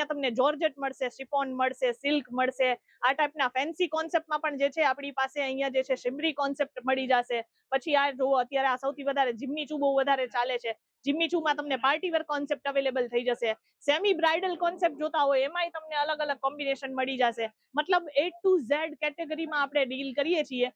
અહીંયા તમને જોર્જેટ મળશે, શિફોન મળશે, સિલ્ક મળશે, આ ટાઈપના ફેન્સી કોન્સેપ્ટમાં પણ જે છે આપણી પાસે અહીંયા જે છે શિમરી કોન્સેપ્ટ મળી જશે। પછી આ જુઓ અત્યારે આ સૌથી વધારે જીમ્મી ચૂ બહુ વધારે ચાલે છે, જીમ્મી ચૂમાં તમને પાર્ટી વેર કોન્સેપ્ટ અવેલેબલ થઈ જશે। સેમી બ્રાઇડલ કોન્સેપ્ટ જોતા હોય એમાંય તમને અલગ અલગ કોમ્બિનેશન મળી જશે। મતલબ A to Z કેટેગરીમાં આપણે ડીલ કરીએ છીએ।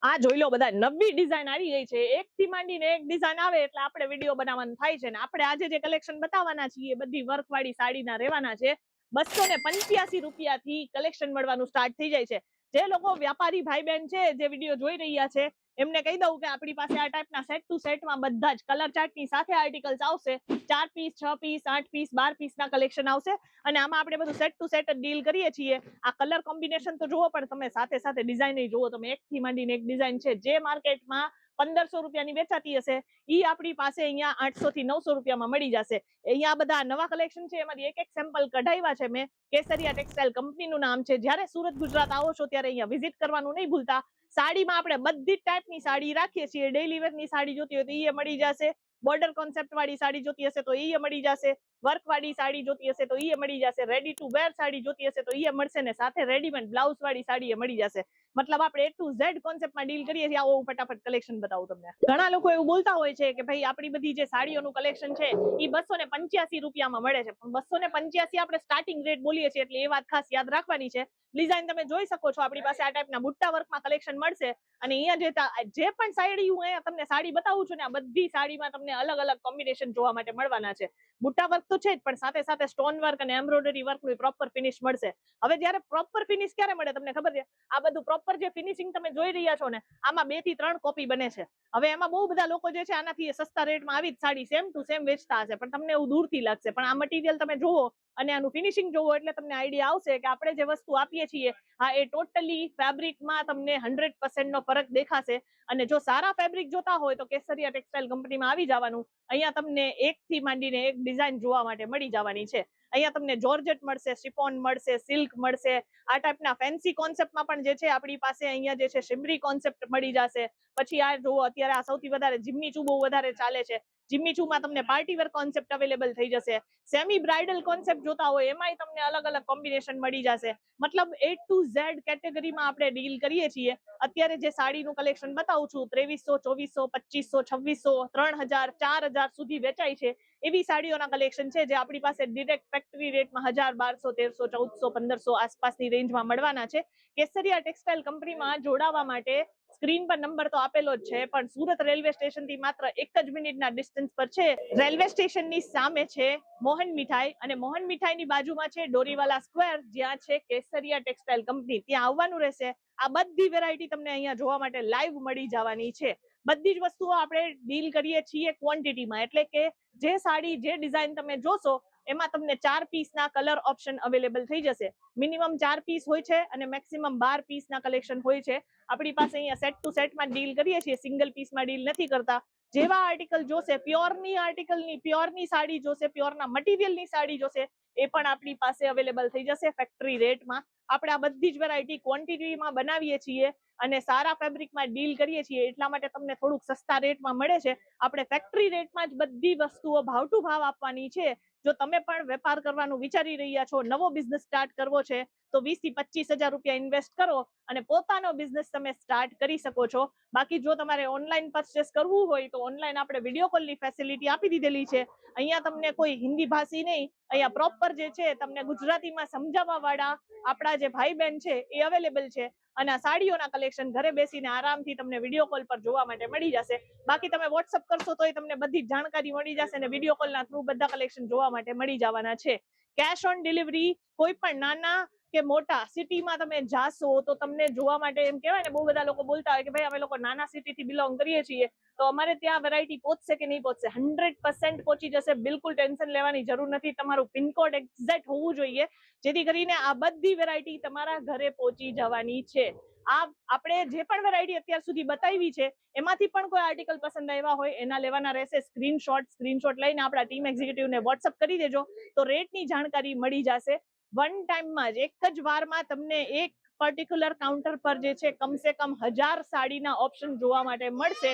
આ જોઈ લો બધા નવી ડિઝાઇન આવી ગઈ છે, એક થી માંડીને એક ડિઝાઇન આવે એટલે આપણે વિડીયો બનાવવાનું થાય છે ને આપણે આજે જે કલેક્શન બતાવવાના છીએ બધી વર્ક વાળી સાડીના રહેવાના છે। 285 રૂપિયાથી કલેક્શન મળવાનું સ્ટાર્ટ થઈ જાય છે। જે લોકો વ્યાપારી ભાઈ બહેન છે જે વિડીયો જોઈ રહ્યા છે એમને કહી દઉં કે આપણી પાસે આ ટાઈપના સેટ ટુ સેટમાં બધા જ કલર ચાર્ટની સાથે આર્ટિકલ્સ આવશે। 4 પીસ, 6 પીસ, 8 પીસ, 12 પીસના કલેક્શન આવશે અને આમાં આપણે બધું સેટ ટુ સેટ ડીલ કરીએ છીએ। આ કલર કોમ્બિનેશન તો જુઓ પણ તમે સાથે સાથે ડિઝાઇન જુઓ, તમે એક થી માંડીને એક ડિઝાઇન છે જે માર્કેટમાં 1500 રૂપિયાની વેચાતી હશે ઈ આપણી પાસે અહીંયા 800 થી 900 રૂપિયામાં મળી જશે। અહીંયા બધા નવા કલેક્શન છે એમાંથી એક સેમ્પલ કઢાવ્યા છે મેં। કેસરિયા ટેક્સટાઇલ કંપનીનું નામ છે। જ્યારે સુરત ગુજરાત આવો છો ત્યારે અહીંયા વિઝિટ કરવાનું નહીં ભૂલતા। સાડીમાં આપણે બધી ટાઈપની સાડી રાખીએ છીએ। ડેઈલી વેરની સાડી જોતી હોય તો એ મળી જશે, બોર્ડર કોન્સેપ્ટ વાળી સાડી જોતી હશે તો એ મળી જશે, વર્ક વાળી સાડી જોતી હશે તો એ મળી જશે, રેડી ટુ વેર સાડી જોતી હશે તો એ મળશે ને સાથે રેડીમેડ બ્લાઉઝ વાળી સાડી મળી જશે। મતલબ આપણે A to Z કોન્સેપ્ટમાં ડીલ કરીએ છીએ। આવો ફટાફટ કલેક્શન બતાવું તમને। ઘણા લોકો એવું બોલતા હોય છે કે ભાઈ આપણી બધી જે સાડીઓનું કલેક્શન છે એ 285 રૂપિયામાં મળે છે, પણ 285 આપણે સ્ટાર્ટિંગ રેટ બોલીએ છીએ એટલે એ વાત ખાસ યાદ રાખવાની છે। ડિઝાઇન તમે જોઈ શકો છો, આપણી પાસે આ ટાઈપના બુટ્ટા વર્કમાં કલેક્શન મળશે અને અહીંયા જે પણ સાડી હું અહીંયા તમને સાડી બતાવું છું ને આ બધી સાડીમાં તમને અલગ અલગ કોમ્બિનેશન જોવા માટે મળવાના છે। બુટ્ટા વર્ક તો છે જ પણ સાથે સાથે સ્ટોન વર્ક અને એમ્બ્રોઇડરી વર્કનું પ્રોપર ફિનિશ મળશે। હવે જ્યારે પ્રોપર ફિનિશ ક્યારે મળે તમને ખબર છે? આ બધું પ્રોપર જે ફિનિશિંગ તમે જોઈ રહ્યા છો ને આમાં 2 થી 3 કોપી બને છે। હવે એમાં બહુ બધા લોકો જે છે આનાથી સસ્તા રેટમાં આવી જ સાડી સેમ ટુ સેમ વેચતા હશે, પણ તમને એવું દૂરથી લાગશે, પણ આ મટીરિયલ તમે જોવો અને આનું ફિનિશિંગ જોવો એટલે તમને આઈડિયા આવશે કે આપણે જે વસ્તુ આપીએ છીએ હા એ ટોટલી ફેબ્રિકમાં તમને 100% નો ફરક દેખાશે। અને જો સારા ફેબ્રિક જોતા હોય તો કેસરિયા ટેક્સટાઇલ કંપનીમાં આવી જવાનું। અહીંયા તમને એક થી માંડીને એક ડિઝાઇન જોવા માટે મળી જવાની છે। અહીંયા તમને જોર્જેટ મળશે, શિફોન મળશે, સિલ્ક મળશે, આ ટાઈપના ફેન્સી કોન્સેપ્ટમાં પણ જે છે આપણી પાસે અહીંયા જે છે શિમરી કોન્સેપ્ટ મળી જશે। પછી આ જુઓ અત્યારે આ સૌથી વધારે જીમ્મી ચૂ બહુ વધારે ચાલે છે, જીમ્મી ચૂમાં તમને પાર્ટી વેર કોન્સેપ્ટ અવેલેબલ થઈ જશે। સેમી બ્રાઇડલ કોન્સેપ્ટ જોતા હોય એમાંય તમને અલગ અલગ કોમ્બિનેશન મળી જશે। મતલબ A to Z કેટેગરીમાં આપણે ડીલ કરીએ છીએ। અત્યારે જે સાડીનું કલેક્શન બતાવું છું 2300, 2400, 2500, 2600, 3000, 4000 સુધી વેચાય છે એવી સાડીઓના કલેક્શન છે જે આપણી પાસે ડિરેક્ટ ફેક્ટરી રેટમાં 1000, 1200, 1300, 1400, 1500 આસપાસની રેન્જમાં મળવાના છે। કેસરિયા ટેક્સટાઇલ કંપનીમાં જોડાવા માટે સ્ક્રીન પર નંબર તો આપેલો જ છે, પણ સુરત રેલવે સ્ટેશન થી માત્ર 1 જ મિનિટના ડિસ્ટન્સ પર છે। રેલવે સ્ટેશનની સામે છે મોહન મીઠાઈ અને મોહન મીઠાઈની બાજુમાં છે ડોરીવાલા સ્ક્વેર, જ્યાં છે કેસરિયા ટેક્સટાઇલ કંપની, ત્યાં આવવાનું રહેશે। આ બધી વેરાયટી તમને અહીંયા જોવા માટે લાઈવ મળી જવાની છે। બધી જ વસ્તુઓ આપણે ડીલ કરીએ છીએ ક્વોન્ટિટીમાં, એટલે કે જે સાડી જે ડિઝાઇન તમે જોશો એમાં તમને 4 પીસના કલર ઓપ્શન અવેલેબલ થઈ જશે। મિનિમમ 4 પીસ હોય છે અને મેક્સિમમ 12 પીસના કલેક્શન હોય છે। આપણી પાસે અહીંયા સેટ ટુ સેટમાં ડીલ કરીએ છીએ, સિંગલ પીસમાં ડીલ નથી કરતા। જેવા આર્ટિકલ જોશે, પ્યોરની સાડી જોશે, પ્યોરના મટીરિયલની સાડી જોશે એ પણ આપણી પાસે અવેલેબલ થઈ જશે ફેક્ટરી રેટમાં। આપણે આ બધી જ વેરાયટી ક્વોન્ટિટીમાં બનાવીએ છીએ અને સારા ફેબ્રિકમાં ડીલ કરીએ છીએ એટલા માટે તમને થોડુંક સસ્તા રેટમાં મળે છે। આપણે ફેક્ટરી રેટમાં જ બધી વસ્તુઓ ભાવ ટુ ભાવ આપવાની છે। જો તમે પણ વેપાર કરવાનું વિચારી રહ્યા છો, નવો બિઝનેસ સ્ટાર્ટ કરવો છે તો 20 થી 25 હજાર રૂપિયા ઇન્વેસ્ટ કરો અને પોતાનો બિઝનેસ તમે સ્ટાર્ટ કરી શકો છો। બાકી જો તમારે ઓનલાઈન પરચેસ કરવું હોય તો ઓનલાઈન આપણે વિડીયો કોલની ફેસિલિટી આપી દીધેલી છે। અહીંયા તમને કોઈ હિન્દી ભાષી નહીં, અહીંયા પ્રોપર જે છે તમને ગુજરાતીમાં સમજાવવા વાળા આપણા જે ભાઈ બહેન છે એ અવેલેબલ છે અને આ સાડીઓના કલેક્શન ઘરે બેસીને આરામથી તમને વિડીયો કોલ પર જોવા માટે મળી જશે। બાકી તમે વોટ્સઅપ કરશો તોય તમને બધી જાણકારી મળી જશે અને વિડીયો કોલના થ્રુ બધા કલેક્શન જોવા માટે મળી જવાના છે। કેશ ઓન ડિલિવરી કોઈ પણ નાના કે મોટા સિટીમાં તમે જાશો તો તમને જોવા માટે એમ કહેવાય ને, બહુ બધા લોકો બોલતા હોય કે ભાઈ અમે લોકો નાના સિટીથી બિલોંગ કરીએ છીએ તો અમારે ત્યાં વેરાયટી પહોંચશે કે નહીં પહોંચશે? 100% પહોંચી જશે, બિલકુલ ટેન્શન લેવાની જરૂર નથી। તમારું પિનકોડ એક્ઝેક્ટ હોવું જોઈએ જેથી કરીને આ બધી વેરાયટી તમારા ઘરે પહોંચી જવાની છે। આ આપણે જે પણ વેરાયટી અત્યાર સુધી બતાવી છે એમાંથી પણ કોઈ આર્ટિકલ પસંદ આવ્યા હોય એના લેવાના રહેશે સ્ક્રીનશોટ લઈને આપણા ટીમ એક્ઝિક્યુટિવને વોટ્સઅપ કરી દેજો તો રેટની જાણકારી મળી જશે। વન ટાઈમમાં જ, એક જ વારમાં તમને એક પર્ટિક્યુલર કાઉન્ટર પર જે છે કમસે કમ 1000 સાડીના ઓપ્શન જોવા માટે મળશે।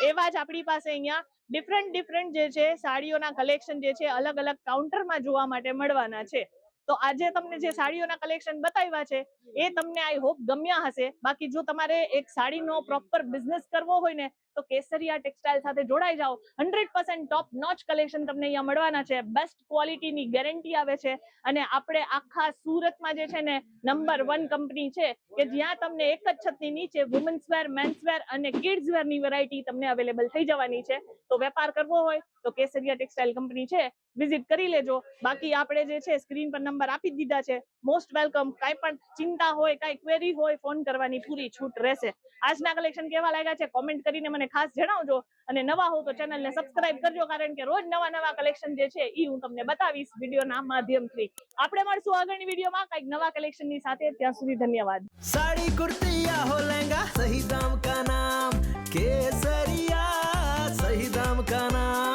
એવા જ આપણી પાસે અહીંયા ડિફરન્ટ જે છે સાડીઓના કલેક્શન જે છે અલગ અલગ કાઉન્ટરમાં જોવા માટે મળવાના છે. તો આજે તમને જે સાડીઓના કલેક્શન બતાવ્યા છે એ તમને આઈ હોપ ગમ્યા હશે. બાકી જો તમારે એક સાડીનો પ્રોપર બિઝનેસ કરવો હોય ને તો કેસરિયા ટેક્સટાઇલ સાથે જોડાઈ જાઓ. 100% ટોપ નોચ કલેક્શન તમને અહીંયા મળવાના છે. બેસ્ટ ક્વોલિટીની ગેરંટી આવે છે અને આપણે આખા સુરતમાં જે છે ને નંબર 1 કંપની છે કે જ્યાં તમને એક જ છતની નીચે વુમન્સ વેર, મેન્સ વેર અને કિડ્સ વેર ની વેરાયટી તમને અવેલેબલ થઈ જવાની છે. તો વેપાર કરવો હોય તો કેસરિયા ટેક્સટાઇલ કંપની છે, વિઝિટ કરી લેજો. બાકી આપણે જે છે સ્ક્રીન પર નંબર આપી દીધા છે. Most welcome. કાંઈ પણ ચિંતા હોય, કાંઈ ક્વેરી હોય, ફોન કરવાની પૂરી છૂટ રહેશે. આજના કલેક્શન કેવા લાગ્યા છે કોમેન્ટ કરીને મને ખાસ જણાવજો અને નવા હો તો ચેનલને સબસ્ક્રાઇબ કરજો, કારણ કે રોજ નવા કલેક્શન જે છે એ હું તમને બતાવીશ વિડીયોના માધ્યમથી. આપણે મળશું આગળની વિડીયોમાં કંઈક નવા કલેક્શનની સાથે. ત્યાં સુધી ધન્યવાદ. साड़ी कुर्ती या हो लहंगा, सही दाम का नाम केसरिया, सही दाम का नाम।